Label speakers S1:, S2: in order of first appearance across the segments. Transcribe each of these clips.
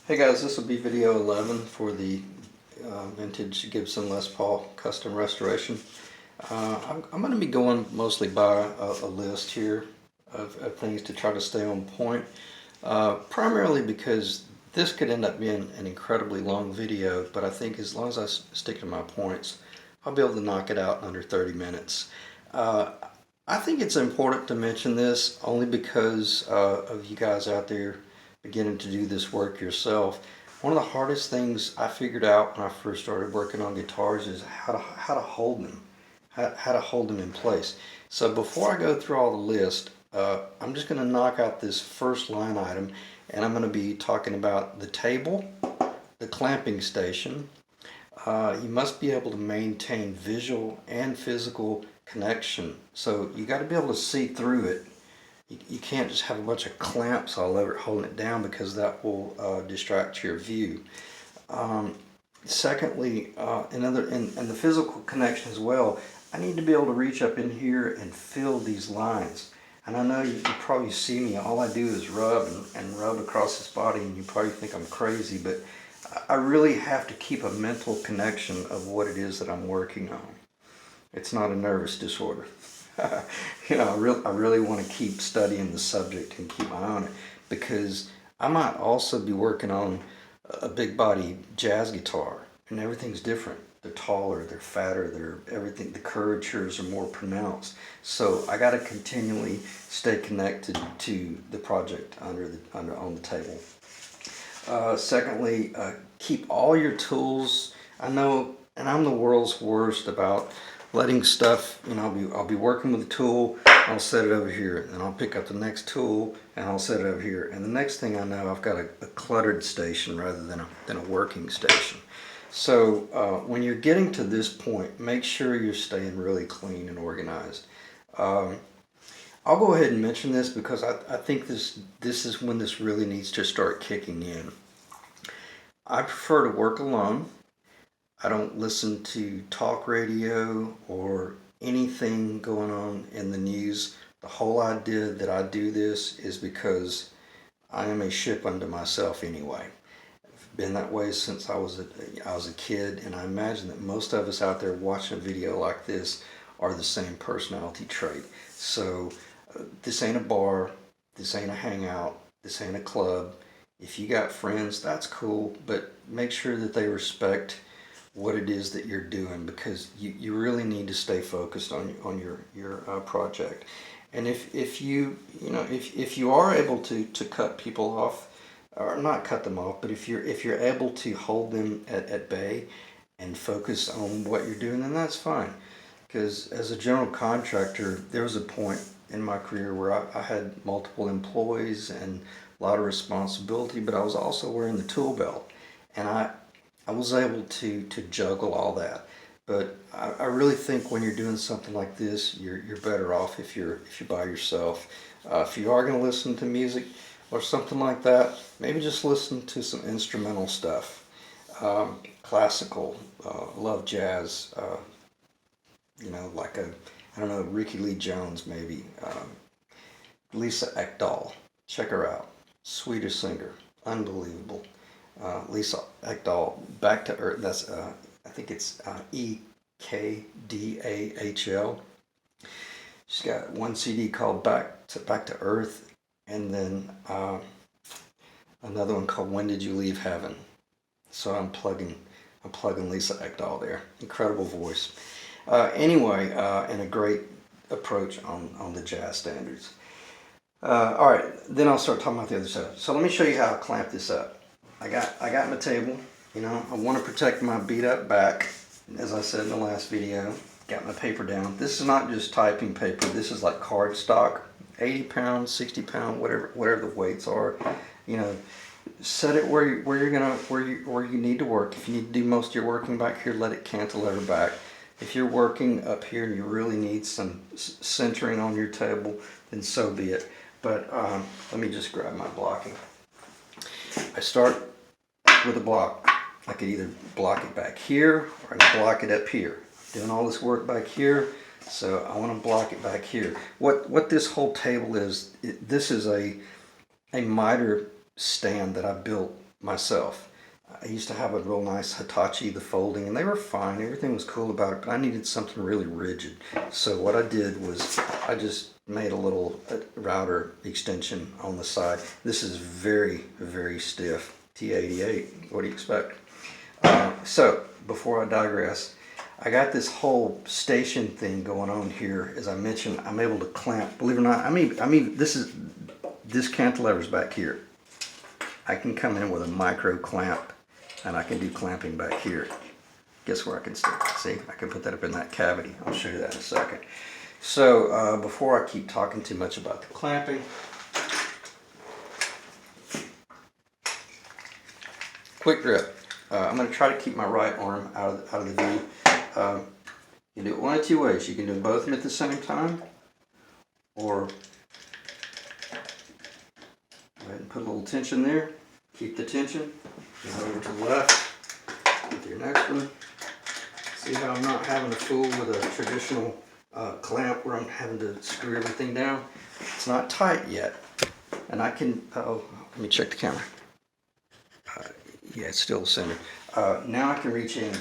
S1: Hey guys, this will be video 11 for the vintage Gibson Les Paul custom restoration. I'm going to be going mostly by a list here of things to try to stay on point, primarily because this could end up being an incredibly long video, but I think as long as I stick to my points, I'll be able to knock it out in under 30 minutes. I think it's important to mention this only because of you guys out there beginning to do this work yourself. One of the hardest things I figured out when I first started working on guitars is how to hold them, how to hold them in place. So before I go through all the list, I'm just going to knock out this first line item, and I'm going to be talking about the table, the clamping station. You must be able to maintain visual and physical connection. So you got to be able to see through it. You can't just have a bunch of clamps all over it holding it down, because that will distract your view. Secondly, in the physical connection as well, I need to be able to reach up in here and feel these lines. And I know you probably see me, all I do is rub and rub across this body, and you probably think I'm crazy, but I really have to keep a mental connection of what it is that I'm working on. It's not a nervous disorder. You know, I really want to keep studying the subject and keep my eye on it, because I might also be working on a big body jazz guitar, and everything's different. They're taller, they're fatter, they're everything. The curvatures are more pronounced. So I got to continually stay connected to the project on the table. Secondly, keep all your tools. I know, and I'm the world's worst about letting stuff, you know, I'll be working with a tool, I'll set it over here, and I'll pick up the next tool and I'll set it over here, and the next thing I know, I've got a cluttered station rather than a working station. So when you're getting to this point, make sure you're staying really clean and organized. I'll go ahead and mention this because I think this is when this really needs to start kicking in. I prefer to work alone. I don't listen to talk radio or anything going on in the news. The whole idea that I do this is because I am a ship unto myself anyway. I've been that way since I was a kid, and I imagine that most of us out there watching a video like this are the same personality trait. So this ain't a bar, this ain't a hangout, this ain't a club. If you got friends, that's cool, but make sure that they respect what it is that you're doing, because you really need to stay focused on your project. And if you are able to cut people off, or not cut them off, but if you're able to hold them at bay and focus on what you're doing, then that's fine. Because as a general contractor, there was a point in my career where I had multiple employees and a lot of responsibility, but I was also wearing the tool belt, and I was able to juggle all that. But I really think when you're doing something like this, you're better off if you're by yourself. If you are going to listen to music or something like that, maybe just listen to some instrumental stuff. Classical, love jazz, you know, like I don't know, Ricky Lee Jones maybe. Lisa Ekdahl, check her out. Swedish singer, unbelievable. Lisa Ekdahl, Back to Earth. That's I think it's Ekdahl. She's got one CD called Back to Earth, and then another one called When Did You Leave Heaven. So I'm plugging Lisa Ekdahl there. Incredible voice. Anyway, and a great approach on the jazz standards. All right, then I'll start talking about the other stuff. So let me show you how I clamp this up. I got my table. You know, I want to protect my beat up back, as I said in the last video. Got my paper down. This is not just typing paper. This is like cardstock, 80 pounds, 60 pound, whatever the weights are. You know, set it where you need to work. If you need to do most of your working back here, let it cantilever back. If you're working up here and you really need some centering on your table, then so be it. But let me just grab my blocking. I start with a block. I could either block it back here, or I can block it up here. Doing all this work back here, so I want to block it back here. What this whole table is, this is a miter stand that I built myself. I used to have a real nice Hitachi, the folding, and they were fine. Everything was cool about it, but I needed something really rigid. So what I did was I just made a little router extension on the side. This is very, very stiff. T88, what do you expect? So before I digress, I got this whole station thing going on here. As I mentioned, I'm able to clamp. Believe it or not, I mean, this cantilever's back here. I can come in with a micro clamp, and I can do clamping back here. Guess where I can stick? See, I can put that up in that cavity. I'll show you that in a second. So before I keep talking too much about the clamping, quick grip. I'm going to try to keep my right arm out of the view. You can do it one of two ways. You can do both of them at the same time, or go ahead and put a little tension there. Keep the tension. Now over to the left. With your next one. See how I'm not having to fool with a traditional clamp where I'm having to screw everything down. It's not tight yet, and I can. Oh, let me check the camera. Yeah, it's still centered. Now I can reach in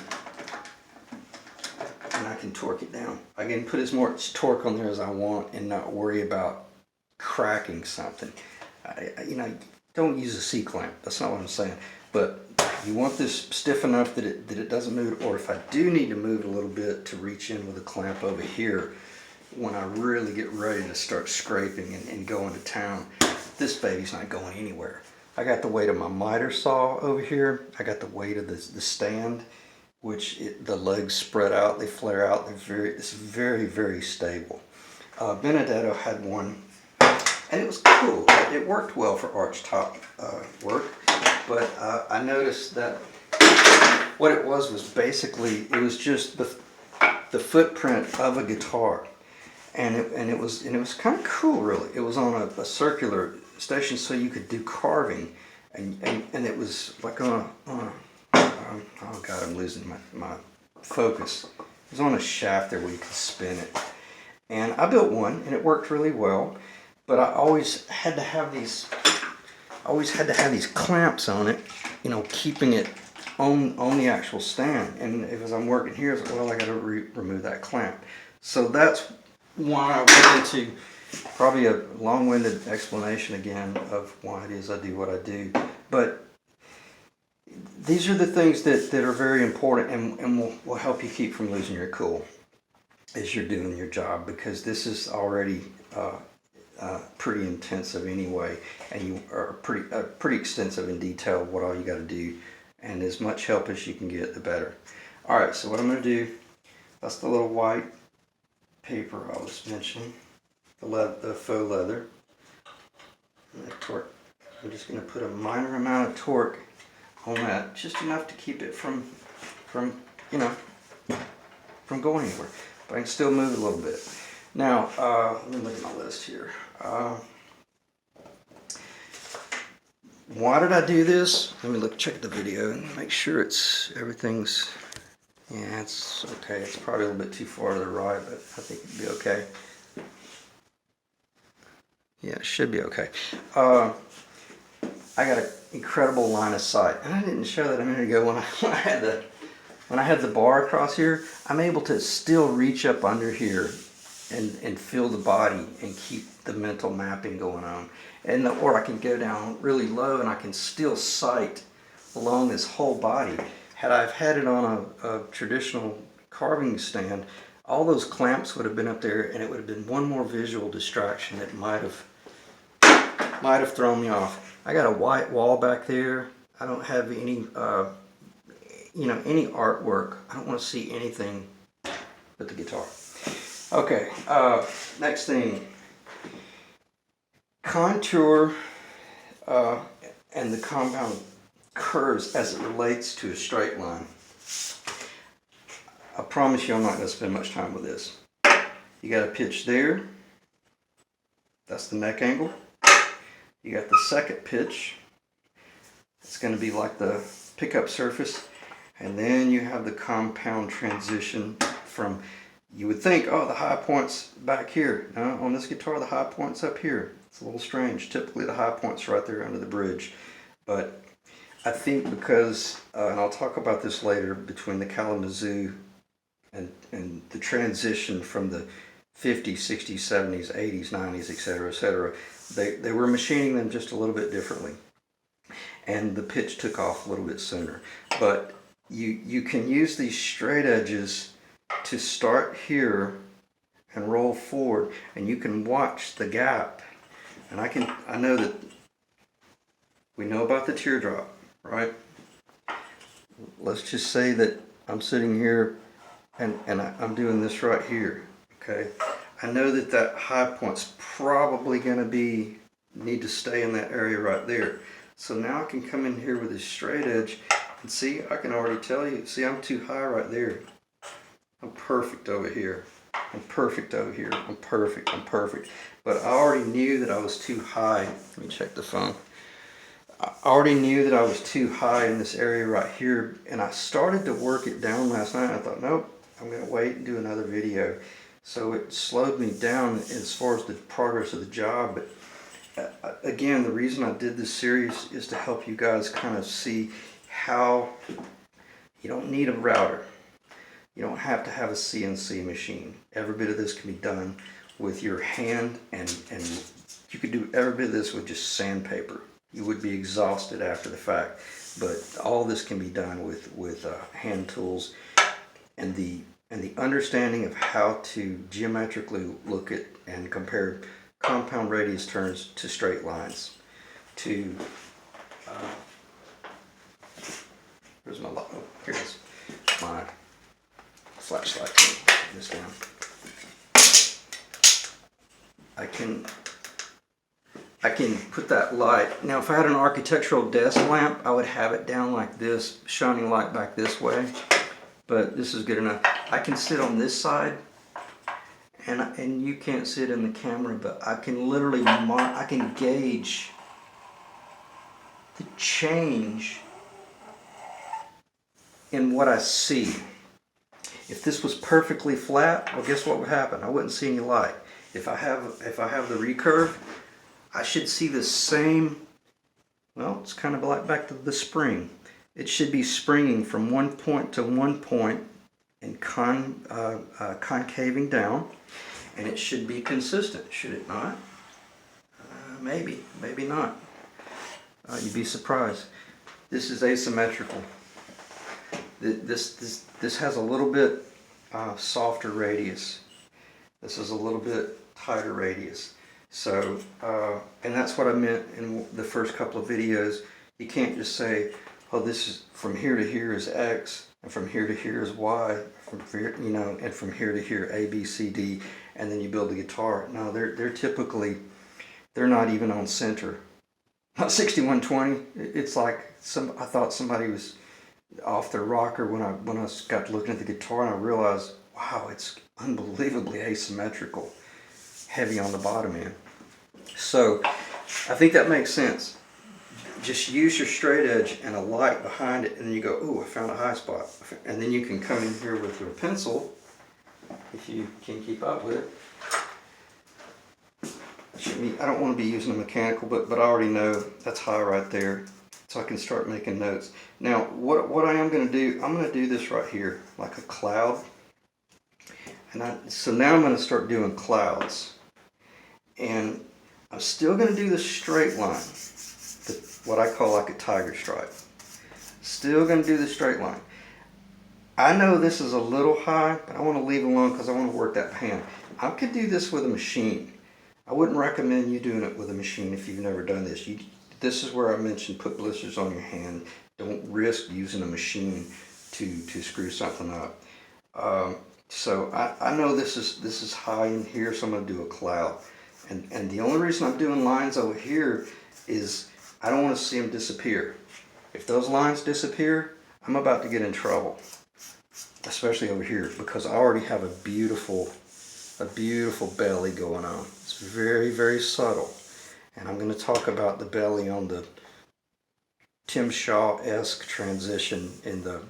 S1: and I can torque it down. I can put as much torque on there as I want and not worry about cracking something. You know, don't use a C-clamp. That's not what I'm saying. But you want this stiff enough that it doesn't move, or if I do need to move it a little bit, to reach in with a clamp over here when I really get ready to start scraping and going to town. This baby's not going anywhere. I got the weight of my miter saw over here. I got the weight of the stand, which the legs spread out, they flare out. It's very, very stable. Benedetto had one, and it was cool. It worked well for archtop work, but I noticed that what it was basically, it was just the footprint of a guitar, and it was kind of cool, really. It was on a circular station, so you could do carving, and it was like on a oh god, I'm losing my focus. It was on a shaft there where you could spin it, and I built one, and it worked really well. But I always had to have these clamps on it, you know, keeping it on the actual stand. And as I'm working here, it's like, well, I got to remove that clamp. So that's why I went into probably a long-winded explanation again of why it is I do what I do. But these are the things that are very important and will help you keep from losing your cool as you're doing your job, because this is already pretty intensive anyway, and you are pretty extensive in detail what all you got to do, and as much help as you can get, the better. All right, so what I'm going to do, that's the little white paper I was mentioning, the faux leather. Torque. I'm just going to put a minor amount of torque on that, just enough to keep it from going anywhere, but I can still move it a little bit. Now, let me look at my list here. Why did I do this? Let me check the video and make sure everything's, yeah, it's okay. It's probably a little bit too far to the right, but I think it'd be okay. Yeah, it should be okay. I got an incredible line of sight, and I didn't show that a minute ago when I had the bar across here. I'm able to still reach up under here and feel the body and keep the mental mapping going on. Or I can go down really low and I can still sight along this whole body. Had I had it on a traditional carving stand, all those clamps would have been up there, and it would have been one more visual distraction that might have thrown me off. I got a white wall back there. I don't have any any artwork. I don't want to see anything but the guitar. Okay, next thing, contour and the compound curves as it relates to a straight line. I promise you I'm not going to spend much time with this. You got a pitch there. That's the neck angle. You got the second pitch. It's going to be like the pickup surface. And then you have the compound transition from, you would think, oh, the high point's back here. No, on this guitar, the high point's up here. It's a little strange. Typically, the high point's right there under the bridge. But I think because, and I'll talk about this later, between the Kalamazoo and the transition from the 50s, 60s, 70s, 80s, 90s, etc., they were machining them just a little bit differently. And the pitch took off a little bit sooner. But you can use these straight edges to start here and roll forward, and you can watch the gap. And I know that we know about the teardrop, right? Let's just say that I'm sitting here and I'm doing this right here, okay? I know that that high point's probably going to need to stay in that area right there. So now I can come in here with this straight edge and see, I can already tell you, see, I'm too high right there. I'm perfect over here. I'm perfect over here. I'm perfect. I'm perfect. But I already knew that I was too high. Let me check the phone. I already knew that I was too high in this area right here, and I started to work it down last night. I thought, nope, I'm going to wait and do another video. So it slowed me down as far as the progress of the job. But again, the reason I did this series is to help you guys kind of see how you don't need a router. You don't have to have a CNC machine. Every bit of this can be done with your hand, and you could do every bit of this with just sandpaper. You would be exhausted after the fact, but all this can be done with hand tools, and the understanding of how to geometrically look at and compare compound radius turns to straight lines. Here's my light. Oh, here's my flashlight. Turn this down. I can put that light. Now, if I had an architectural desk lamp, I would have it down like this, shining light back this way. But this is good enough. I can sit on this side, and you can't see it in the camera, but I can literally I can gauge the change in what I see. If this was perfectly flat, well, guess what would happen? I wouldn't see any light. If I have the recurve, I should see the same. Well, it's kind of like back to the spring. It should be springing from one point to one point and concaving down, and it should be consistent, should it not? Maybe not. You'd be surprised. This is asymmetrical. This has a little bit softer radius. This is a little bit tighter radius. So, and that's what I meant in the first couple of videos. You can't just say, oh, this is from here to here is X, and from here to here is Y, from here, you know, and from here to here A, B, C, D, and then you build the guitar. No, they're typically, they're not even on center. Not 6120. It's like I thought somebody was off their rocker when I got looking at the guitar, and I realized, wow, it's unbelievably asymmetrical, heavy on the bottom end. So I think that makes sense. Just use your straight edge and a light behind it, and then you go, ooh, I found a high spot. And then you can come in here with your pencil, if you can keep up with it. I don't want to be using a mechanical, but I already know that's high right there, so I can start making notes. Now, what I am going to do, I'm going to do this right here, like a cloud. So now I'm going to start doing clouds. And I'm still going to do the straight line, what I call like a tiger stripe. Still going to do the straight line. I know this is a little high, but I want to leave it alone because I want to work that pan. I could do this with a machine. I wouldn't recommend you doing it with a machine if you've never done this. This is where I mentioned put blisters on your hand. Don't risk using a machine to screw something up. So I know this is high in here, so I'm going to do a cloud. And the only reason I'm doing lines over here is I don't want to see them disappear. If those lines disappear, I'm about to get in trouble. Especially over here, because I already have a beautiful belly going on. It's very, very subtle. And I'm going to talk about the belly on the Tim Shaw-esque transition in the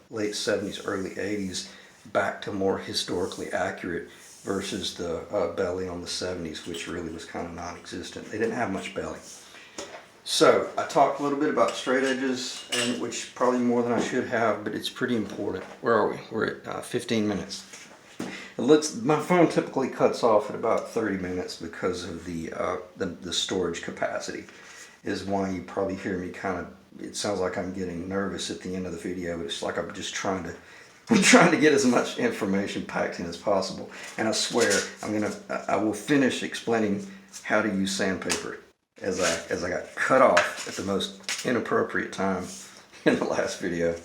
S1: late 70s, early 80s, back to more historically accurate versus the belly on the 70s, which really was kind of non-existent. They didn't have much belly. So I talked a little bit about straight edges, and which probably more than I should have, but it's pretty important. Where are we? We're at 15 minutes. My phone typically cuts off at about 30 minutes because of the storage capacity. Is why you probably hear me kind of. It sounds like I'm getting nervous at the end of the video, but it's like I'm just trying to get as much information packed in as possible. And I swear I will finish explaining how to use sandpaper as I got cut off at the most inappropriate time in the last video.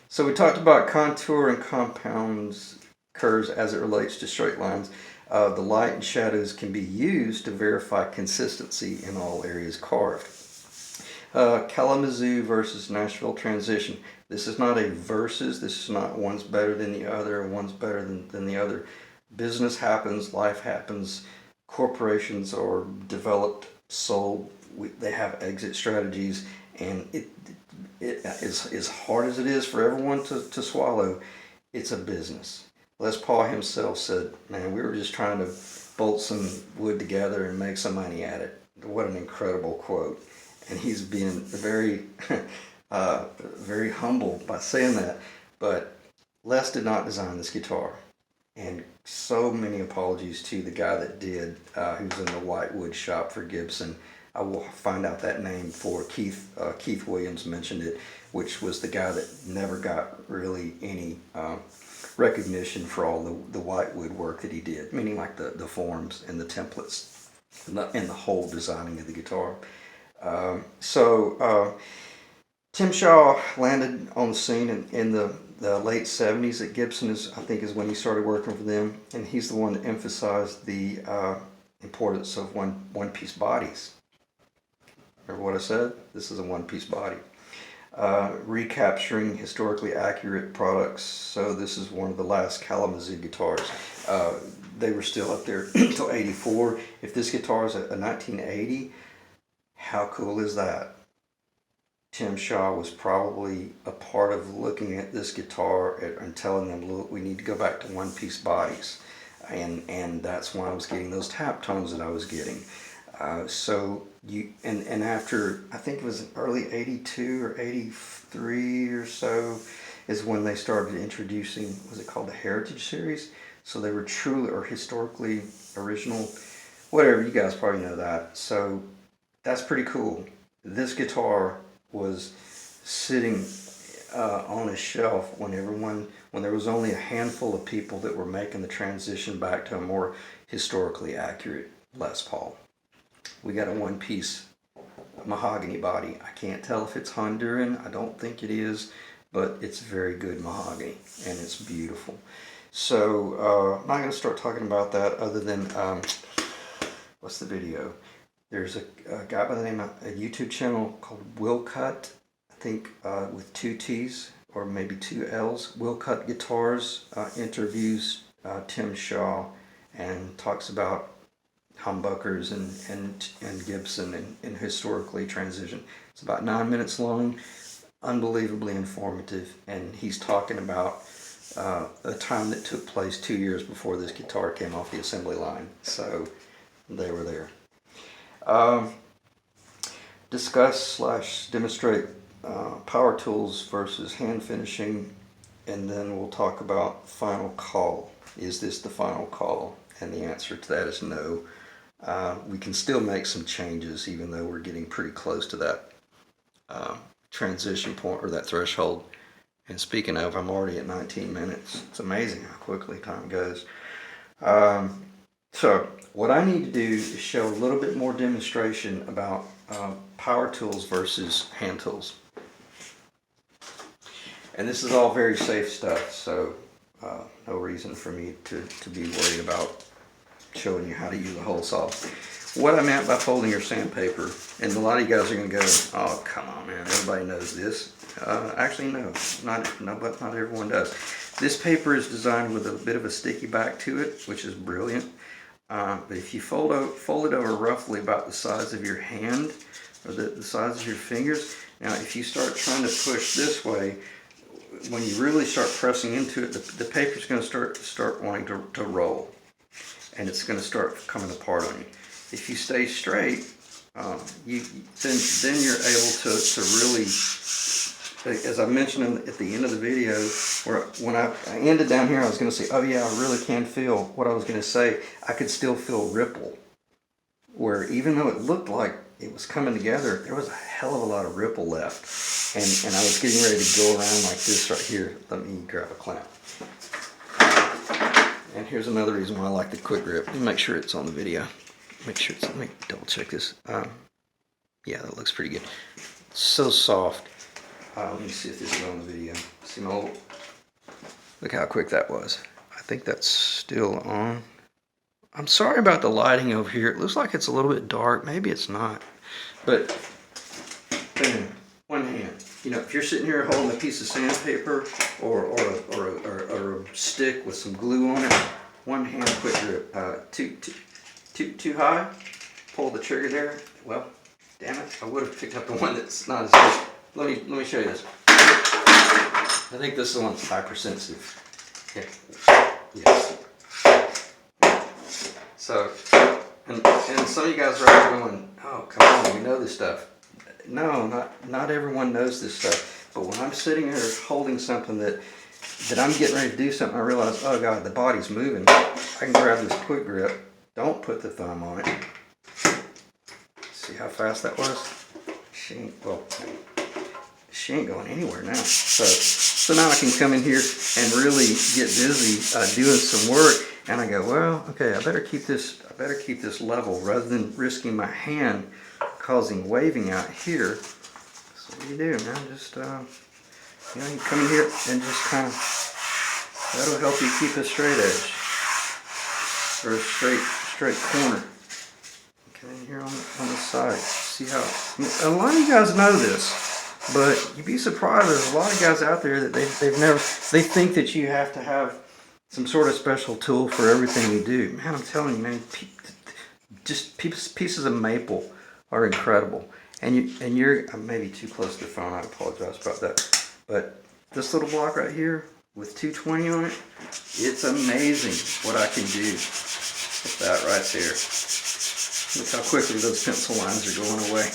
S1: So we talked about contour and compounds curves as it relates to straight lines. The light and shadows can be used to verify consistency in all areas carved. Kalamazoo versus Nashville transition. This is not a versus. This is not one's better than the other, one's better than the other. Business happens, life happens. Corporations are developed, sold. They have exit strategies, and it is as hard as it is for everyone to swallow. It's a business. Les Paul himself said, "Man, we were just trying to bolt some wood together and make some money at it." What an incredible quote. And he's being very, very humble by saying that. But Les did not design this guitar. And so many apologies to the guy that did, who's in the whitewood shop for Gibson. I will find out that name for Keith. Keith Williams mentioned it, which was the guy that never got really any recognition for all the whitewood work that he did, meaning like the forms and the templates and the whole designing of the guitar. Tim Shaw landed on the scene in the late 70s at Gibson, I think is when he started working for them, and he's the one that emphasized the importance of one-piece bodies. Remember what I said? This is a one-piece body. Recapturing historically accurate products. So this is one of the last Kalamazoo guitars. They were still up there until 84. If this guitar is a 1980, how cool is that? Tim Shaw was probably a part of looking at this guitar and telling them, look, we need to go back to one-piece bodies. And that's why I was getting those tap tones that I was getting. And after, I think it was early 82 or 83 or so, is when they started introducing, was it called the Heritage Series? So they were truly, or historically original, whatever, you guys probably know that. So that's pretty cool. This guitar was sitting on a shelf when there was only a handful of people that were making the transition back to a more historically accurate Les Paul. We got a one-piece mahogany body. I can't tell if it's Honduran. I don't think it is, but it's very good mahogany, and it's beautiful. So I'm not going to start talking about that other than, what's the video? There's a guy by the name of a YouTube channel called Will Cut, I think with 2 T's or maybe 2 L's. Will Cut Guitars interviews Tim Shaw and talks about humbuckers and Gibson and historically transition. It's about 9 minutes long, unbelievably informative, and he's talking about a time that took place 2 years before this guitar came off the assembly line. So they were there. Discuss/demonstrate power tools versus hand finishing, and then we'll talk about final call. Is this the final call? And the answer to that is no. We can still make some changes even though we're getting pretty close to that transition point or that threshold. And speaking of, I'm already at 19 minutes. It's amazing how quickly time goes. So what I need to do is show a little bit more demonstration about power tools versus hand tools. And this is all very safe stuff, so no reason for me to be worried about showing you how to use a hole saw. What I meant by folding your sandpaper, and a lot of you guys are going to go, oh, come on, man, everybody knows this. Actually, no, but not everyone does. This paper is designed with a bit of a sticky back to it, which is brilliant. But if you fold it over roughly about the size of your hand, or the size of your fingers, now if you start trying to push this way, when you really start pressing into it, the paper's going to start wanting to roll, and it's going to start coming apart on you. If you stay straight, then you're able to really, as I mentioned at the end of the video, where when I ended down here, I was going to say, oh yeah, I really can feel what I was going to say. I could still feel ripple, where even though it looked like it was coming together, there was a hell of a lot of ripple left. And I was getting ready to go around like this right here. Let me grab a clamp. And here's another reason why I like the quick grip. Let me make sure it's on the video. Make sure it's, let me double check this. Yeah, that looks pretty good. So soft. Let me see if this is on the video. See my little, look how quick that was. I think that's still on. I'm sorry about the lighting over here. It looks like it's a little bit dark. Maybe it's not. But, bam, one hand. You know, if you're sitting here holding a piece of sandpaper or a stick with some glue on it, one hand quick grip. Too high, pull the trigger there. Well, damn it, I would have picked up the one that's not as good. Let me show you this. I think this is the one that's hypersensitive. Yeah. Yes. So, and some of you guys are out going, oh, come on, we know this stuff. No, not everyone knows this stuff. But when I'm sitting here holding something that I'm getting ready to do something, I realize, oh God, the body's moving. I can grab this quick grip. Don't put the thumb on it. See how fast that was? She ain't going anywhere now. So now I can come in here and really get busy doing some work. And I go, well, okay, I better keep this level rather than risking my hand causing waving out here. So what do you do, man? Just you know, you come in here and just kind of, that'll help you keep a straight edge or a straight corner. Okay, here on the side. See how, a lot of you guys know this, but you'd be surprised. There's a lot of guys out there that they think that you have to have some sort of special tool for everything you do. Man, I'm telling you, man, just pieces of maple are incredible. And you're, I'm maybe too close to the phone, I apologize about that. But this little block right here with 220 on it, it's amazing what I can do with that right there. Look how quickly those pencil lines are going away.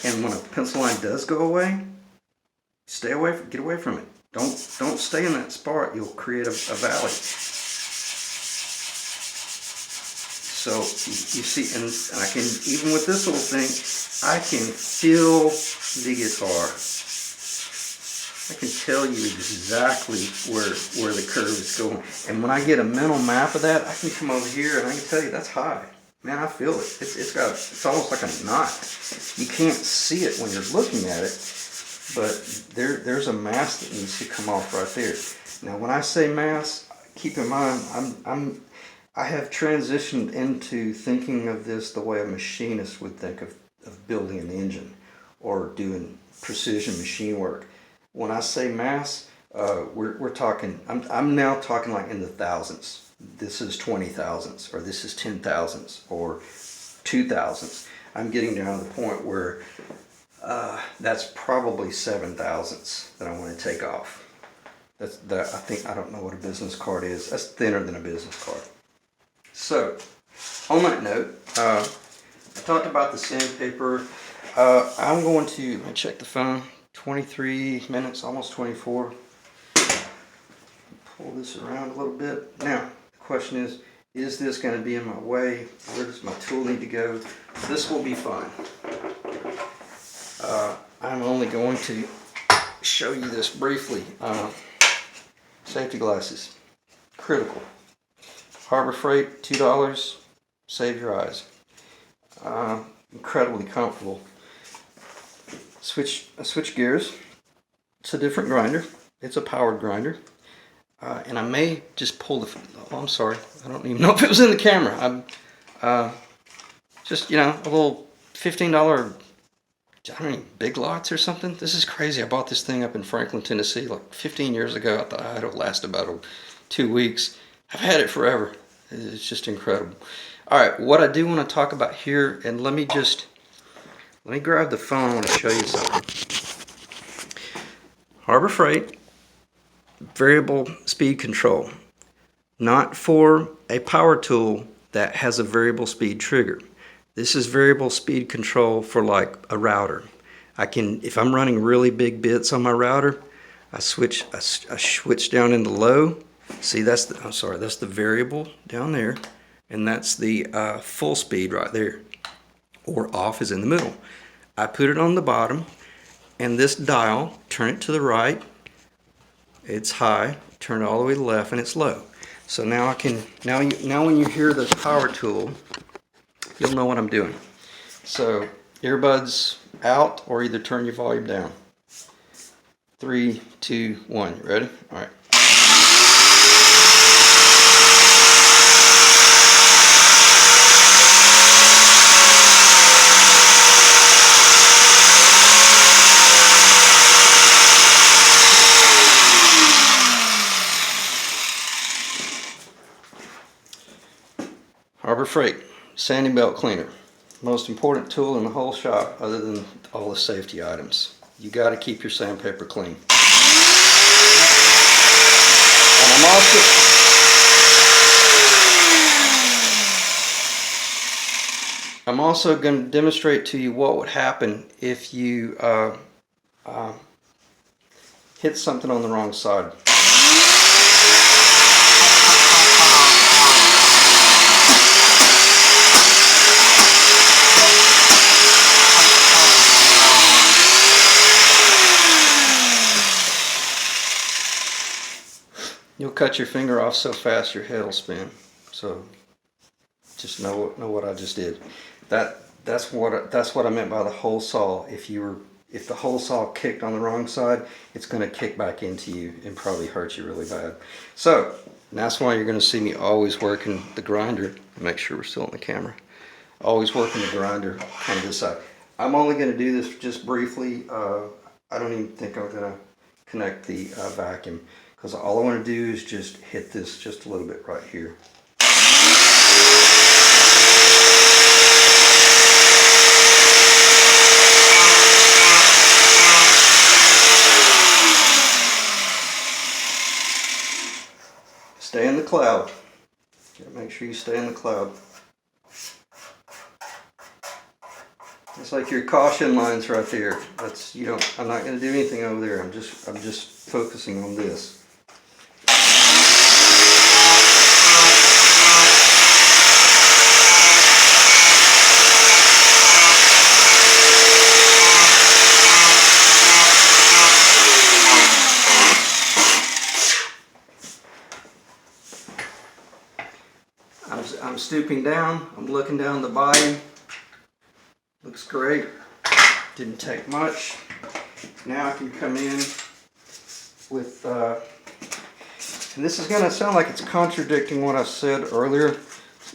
S1: And when a pencil line does go away, stay away, get away from it. Don't stay in that spot, you'll create a valley. So you see, and I can, even with this little thing, I can feel the guitar. I can tell you exactly where the curve is going. And when I get a mental map of that, I can come over here and I can tell you that's high. Man, I feel it. It's almost like a knot. You can't see it when you're looking at it, but there's a mass that needs to come off right there. Now, when I say mass, keep in mind, I have transitioned into thinking of this the way a machinist would think of building an engine or doing precision machine work. When I say mass, we're talking, I'm now talking like in the thousands. This is 20,000s, or this is 10,000s, or 2,000s. I'm getting down to the point where that's probably 7,000s that I want to take off. I don't know what a business card is. That's thinner than a business card. So, on that note, I talked about the sandpaper. I'm going to, let me check the phone, 23 minutes, almost 24. Pull this around a little bit. Now, the question is this going to be in my way? Where does my tool need to go? This will be fine. I'm only going to show you this briefly. Safety glasses, critical. Harbor Freight, $2, save your eyes. Incredibly comfortable. Switch gears. It's a different grinder. It's a powered grinder. And I may just pull the, oh, I'm sorry. I don't even know if it was in the camera. Just, you know, a little $15, I don't know, Big Lots or something. This is crazy. I bought this thing up in Franklin, Tennessee, like 15 years ago. I thought it'll last about 2 weeks. I've had it forever. It's just incredible. All right, what I do want to talk about here, and let me grab the phone. I want to show you something. Harbor Freight, variable speed control. Not for a power tool that has a variable speed trigger. This is variable speed control for like a router. I can, if I'm running really big bits on my router, I switch down into low. See, that's the, I'm sorry, that's the variable down there, and that's the full speed right there. Or off is in the middle. I put it on the bottom, and this dial, turn it to the right, it's high, turn it all the way to the left, and it's low. So now I can, now when you hear the power tool, you'll know what I'm doing. So earbuds out, or either turn your volume down. 3, 2, 1. You ready? All right. Harbor Freight sanding belt cleaner. Most important tool in the whole shop other than all the safety items. You got to keep your sandpaper clean. And I'm also going to demonstrate to you what would happen if you hit something on the wrong side. You'll cut your finger off so fast your head will spin. So just know what I just did. That's what I meant by the hole saw. If the hole saw kicked on the wrong side, it's going to kick back into you and probably hurt you really bad. So that's why you're going to see me always working the grinder. Make sure we're still on the camera. Always working the grinder on this side. I'm only going to do this just briefly. I don't even think I'm going to connect the vacuum, because all I want to do is just hit this just a little bit right here. Stay in the cloud. Make sure you stay in the cloud. It's like your caution lines right there. That's, you don't, I'm not going to do anything over there. I'm just focusing on this. I'm stooping down, I'm looking down the body. Looks great. Didn't take much. Now I can come in with, and this is going to sound like it's contradicting what I said earlier.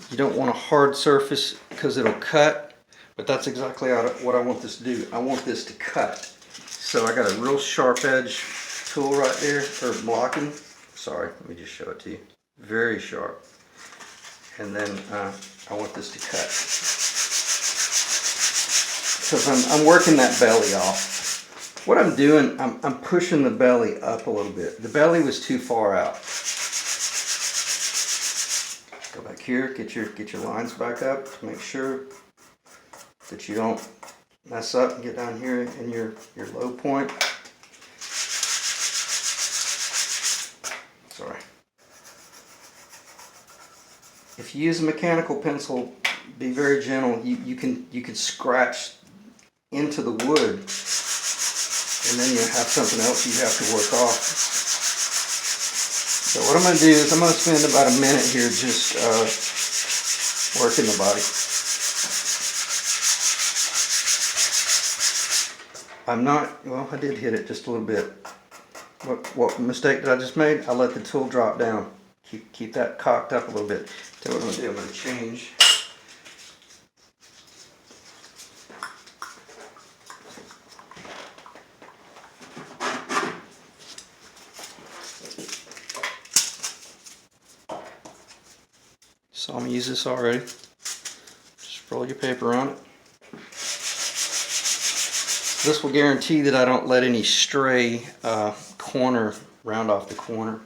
S1: You don't want a hard surface because it'll cut, but that's exactly what I want this to do. I want this to cut. So I got a real sharp edge tool right there, or blocking. Sorry, let me just show it to you. Very sharp. And then I want this to cut. Because I'm working that belly off. What I'm doing, I'm pushing the belly up a little bit. The belly was too far out. Go back here, get your lines back up to make sure that you don't mess up and get down here in your low point. Sorry. If you use a mechanical pencil, be very gentle. You can scratch into the wood, and then you have something else you have to work off. So what I'm going to do is I'm going to spend about a minute here just working the body. Well, I did hit it just a little bit. What mistake did I just make? I let the tool drop down. Keep that cocked up a little bit. So what I'm going to do, I'm going to change. Saw me use this already. Just roll your paper on it. This will guarantee that I don't let any stray corner round off the corner.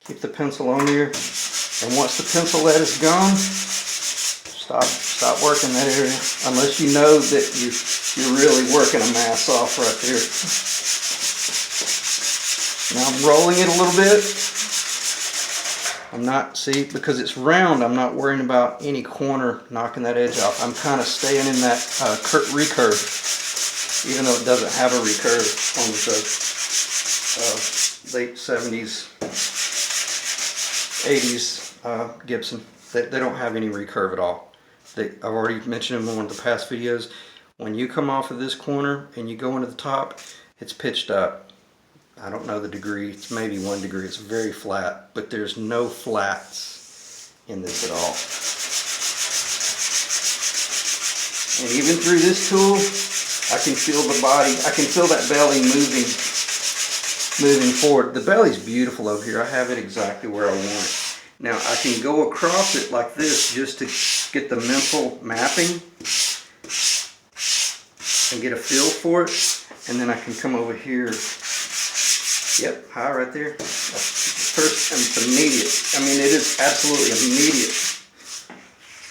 S1: Keep the pencil on there. And once the pencil lead is gone, stop working that area, unless you know that you're really working a mass off right there. Now I'm rolling it a little bit. I'm not, see, because it's round, I'm not worrying about any corner knocking that edge off. I'm kind of staying in that recurve, even though it doesn't have a recurve on the late 70s, 80s Gibson. They don't have any recurve at all. I've already mentioned in one of the past videos, when you come off of this corner and you go into the top, it's pitched up. I don't know the degree, it's maybe 1 degree, it's very flat, but there's no flats in this at all. And even through this tool, I can feel the body, I can feel that belly moving forward. The belly's beautiful over here, I have it exactly where I want it. Now I can go across it like this just to get the mental mapping and get a feel for it, and then I can come over here. Yep, high right there. First, and it's immediate. I mean, it is absolutely immediate.